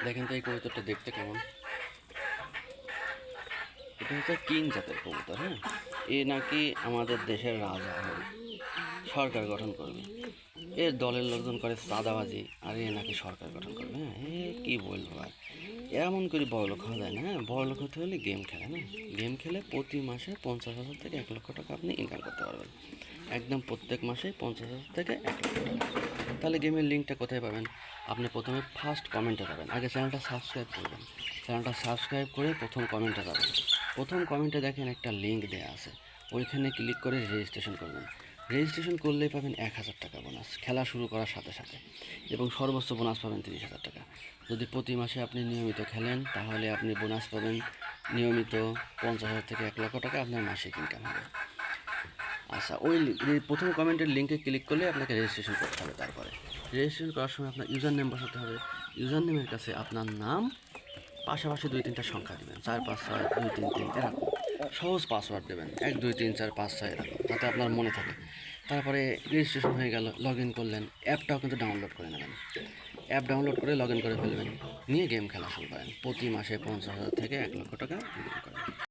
দেখেন তো এই কবুতরটা দেখতে কেমন। এটা হচ্ছে কিং জাতের কবুতর। হ্যাঁ, এ নাকি আমাদের দেশের রাজা হবে, সরকার গঠন করবে। এর দলের লোকজন করে চাঁদাবাজি, আর এ নাকি সরকার গঠন করবে। হ্যাঁ, এ কি বলবো ভাই, এমন করে বড়লোক হওয়া যায় না। হ্যাঁ, বড়লোক হতে হলে গেম খেলে না, গেম খেলে প্রতি মাসে 50,000 থেকে 1 লক্ষ টাকা আপনি ইনকাম করতে পারবেন। একদম প্রত্যেক মাসে 50,000 থেকে 1 লক্ষ টাকা। তাহলে গেমের লিঙ্কটা কোথায় পাবেন? আপনি প্রথমে ফার্স্ট কমেন্টে যাবেন, আগে চ্যানেলটা সাবস্ক্রাইব করবেন। চ্যানেলটা সাবস্ক্রাইব করে প্রথম কমেন্টে যাবেন। প্রথম কমেন্টে দেখেন একটা লিঙ্ক দেওয়া আছে, ওইখানে ক্লিক করে রেজিস্ট্রেশন করবেন। রেজিস্ট্রেশন করলেই পাবেন 1,000 টাকা বোনাস খেলা শুরু করার সাথে সাথে, এবং সর্বোচ্চ বোনাস পাবেন 30,000 টাকা। যদি প্রতি মাসে আপনি নিয়মিত খেলেন তাহলে আপনি বোনাস পাবেন নিয়মিত 50,000 থেকে 1 লক্ষ টাকা আপনার মাসিক ইনকাম হবে। আচ্ছা, ওই প্রথম কমেন্টের লিঙ্কে ক্লিক করলে আপনাকে রেজিস্ট্রেশন করতে হবে। তারপরে রেজিস্ট্রেশন করার সময় আপনার ইউজার নেম বসাতে হবে। ইউজার নেমের কাছে আপনার নাম, পাশাপাশি 2-3টা সংখ্যা দেবেন, 4-5-6-2-3-3 এরকম। সহজ পাসওয়ার্ড দেবেন, 1-2-3-4-5-6 এরকম, যাতে আপনার মনে থাকে। তারপরে রেজিস্ট্রেশন হয়ে গেল, লগ ইন করলেন। অ্যাপটাও কিন্তু ডাউনলোড করে নেবেন। অ্যাপ ডাউনলোড করে লগ ইন করে ফেলবেন, নিয়ে গেম খেলা শুরু করেন। প্রতি মাসে 50,000 থেকে 1 লক্ষ টাকা ইনকাম করেন।